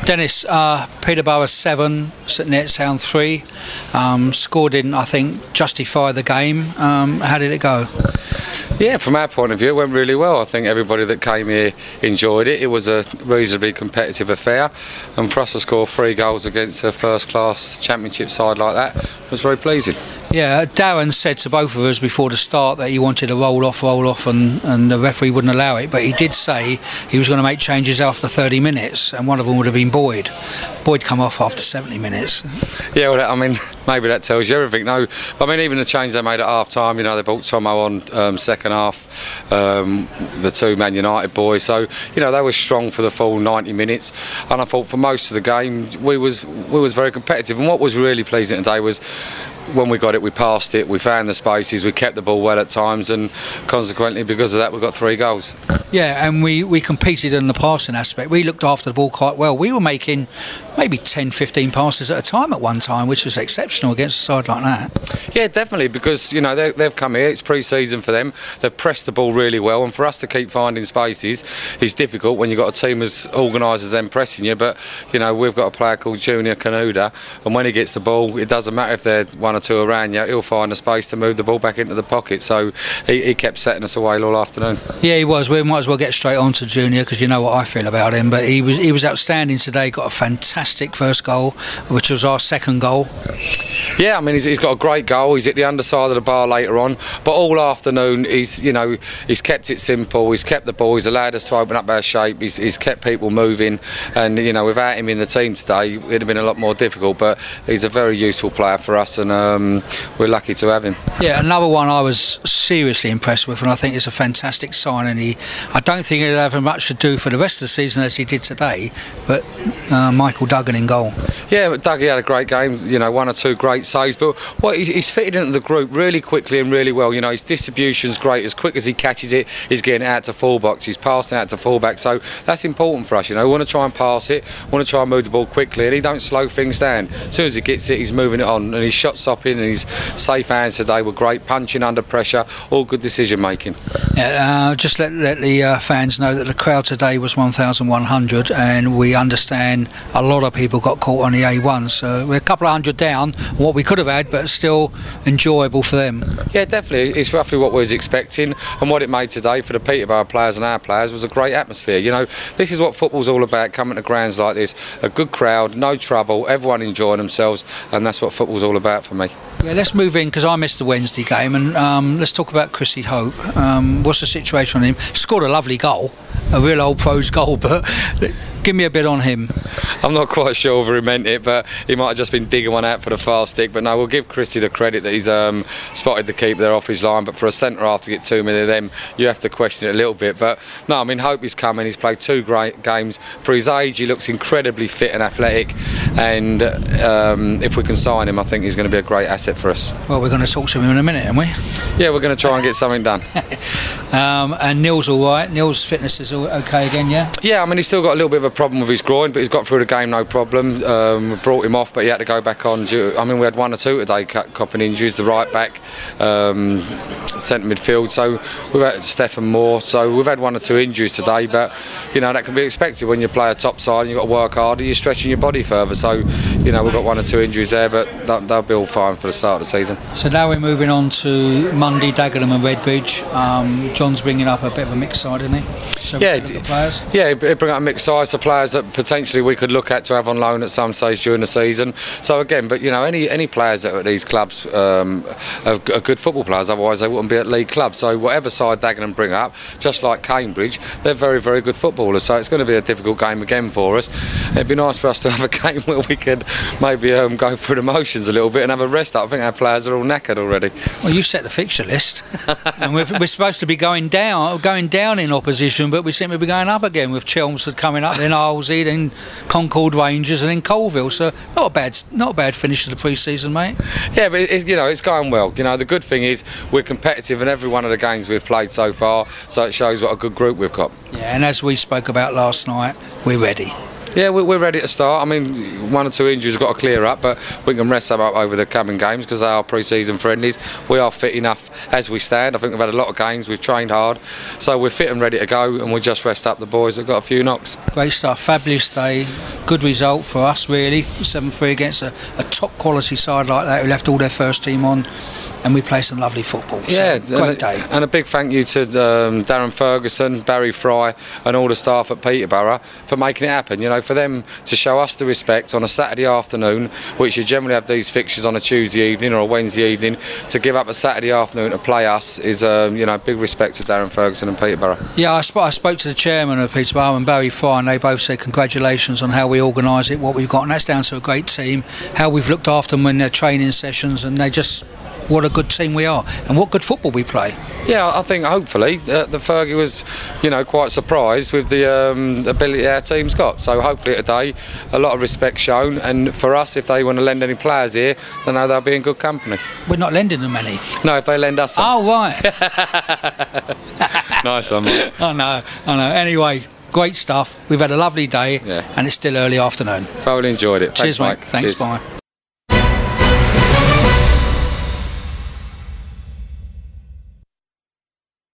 Dennis, Peterborough 7, St Neots 3. Score didn't, I think, justify the game. How did it go? Yeah, from our point of view, it went really well. I think everybody that came here enjoyed it. It was a reasonably competitive affair, and for us to score 3 goals against a first-class championship side like that was very pleasing. Yeah, Darren said to both of us before the start that he wanted to roll off, and the referee wouldn't allow it, but he did say he was going to make changes after 30 minutes, and one of them would have been Boyd. Boyd come off after 70 minutes. Yeah, well, I mean, maybe that tells you everything. No, I mean, even the change they made at half-time, you know, they brought Tomo on second half, the 2 Man United boys, so, you know, they were strong for the full 90 minutes, and I thought for most of the game we was very competitive. And what was really pleasing today was when we got it, we passed it, we found the spaces, we kept the ball well at times, and consequently because of that we got 3 goals. Yeah, and we competed in the passing aspect. We looked after the ball quite well. We were making maybe 10-15 passes at a time at one time, which was exceptional against a side like that. Yeah, definitely, because, you know, they've come here, it's pre-season for them, they've pressed the ball really well, and for us to keep finding spaces is difficult when you've got a team as organised as them pressing you. But, you know, we've got a player called Junior Canuda, and when he gets the ball, it doesn't matter if they're 1 or 2 around you, he'll find a space to move the ball back into the pocket. So he kept setting us away all afternoon. Yeah, he was. We might as well get straight on to Junior, because you know what I feel about him, but he was outstanding today. Got a fantastic first goal, which was our second goal. Yeah, I mean, he's got a great goal. He's at the underside of the bar later on, but all afternoon he's kept it simple. He's kept the ball. He's allowed us to open up our shape. He's kept people moving, and, you know, without him in the team today, it'd have been a lot more difficult. But he's a very useful player for us, and we're lucky to have him. Yeah, another one I was seriously impressed with, and I think it's a fantastic sign. And I don't think he'll have much to do for the rest of the season as he did today. But Michael Duggan in goal. Yeah, but Dougie had a great game. You know, 1 or 2 great saves, but he's fitted into the group really quickly and really well. You know, his distribution's great. As quick as he catches it, he's getting out to full box, he's passing out to full back, so that's important for us. You know, we want to try and pass it, want to try and move the ball quickly, and he don't slow things down. As soon as he gets it, he's moving it on, and his shot stopping and his safe hands today were great, punching under pressure, all good decision making. Yeah, just let the fans know that the crowd today was 1,100, and we understand a lot of people got caught on the A1, so we're a couple of hundred down what we could have had, but still enjoyable for them. Yeah, definitely. It's roughly what we was expecting, and what it made today for the Peterborough players and our players was a great atmosphere. You know, this is what football's all about, coming to grounds like this, a good crowd, no trouble, everyone enjoying themselves, and that's what football's all about for me. Yeah, let's move in, because I missed the Wednesday game, and let's talk about Chrissy Hope. What's the situation on him? Scored a lovely goal, a real old pros goal, but give me a bit on him. I'm not quite sure whether he meant it, but he might have just been digging one out for the far stick. But no, we'll give Chrissy the credit that he's spotted the keeper there off his line. But for a centre half to get 2 many of them, you have to question it a little bit. But no, I mean, Hope is coming. He's played 2 great games. For his age, he looks incredibly fit and athletic. And if we can sign him, I think he's going to be a great asset for us. Well, we're going to talk to him in a minute, aren't we? Yeah, we're going to try and get something done. And Neil's all right. Neil's fitness is all okay again, yeah? Yeah, I mean, he's still got a little bit of a problem with his groin, but he's got through the game no problem. We brought him off, but he had to go back on. I mean, we had 1 or 2 today copping injuries, the right back, centre midfield, so we've had Stephen Moore, so we've had 1 or 2 injuries today, but, you know, that can be expected when you play a top side and you've got to work harder, you're stretching your body further, so, you know, we've got 1 or 2 injuries there, but they'll be all fine for the start of the season. So now we're moving on to Monday, Dagenham and Redbridge. John's bringing up a bit of a mixed side, isn't he? So yeah, the players. Yeah, he'll bring up a mixed side, so players that potentially we could look at to have on loan at some stage during the season. So again, but, you know, any players that are at these clubs are good football players, otherwise they wouldn't be at league clubs. So whatever side Dagenham bring up, just like Cambridge, they're very, very good footballers. So it's going to be a difficult game again for us. It'd be nice for us to have a game where we could maybe go through the motions a little bit and have a rest up. I think our players are all knackered already. Well, you set the fixture list, and we're supposed to be going down in opposition, but we seem to be going up again, with Chelmsford coming up, then Arlesey, then Concord Rangers, and then Colville. So not a bad finish to the pre-season, mate. Yeah, but you know, it's going well. You know, the good thing is we're competitive in every one of the games we've played so far, so it shows what a good group we've got. Yeah, and as we spoke about last night, we're ready. Yeah, we're ready to start. I mean, 1 or 2 injuries have got to clear up, but we can rest them up over the coming games because they are pre-season friendlies. We are fit enough as we stand. I think we've had a lot of games, we've trained hard, so we're fit and ready to go, and we'll just rest up the boys that got a few knocks. Great stuff, fabulous day, good result for us really, 7-3 against a top quality side like that who left all their first team on, and we played some lovely football. Yeah, so, great day. And a big thank you to Darren Ferguson, Barry Fry and all the staff at Peterborough for making it happen. You know, for them to show us the respect on a Saturday afternoon, which you generally have these fixtures on a Tuesday evening or a Wednesday evening, to give up a Saturday afternoon to play us is you know, big respect to Darren Ferguson and Peterborough. Yeah, I spoke to the chairman of Peterborough and Barry Fry, and they both said congratulations on how we organise it, what we've got, and that's down to a great team, how we've looked after them in their training sessions, and they just, what a good team we are and what good football we play. Yeah, I think hopefully the Fergie was, you know, quite surprised with the ability our team's got. So hopefully today a lot of respect shown, and for us, if they want to lend any players here, they know they'll be in good company. We're not lending them any. No, if they lend us some. Oh right. Nice one, mate. I know. Anyway, great stuff. We've had a lovely day, and it's still early afternoon. Thoroughly enjoyed it. Cheers, Thanks, mate. Thanks, Cheers. bye.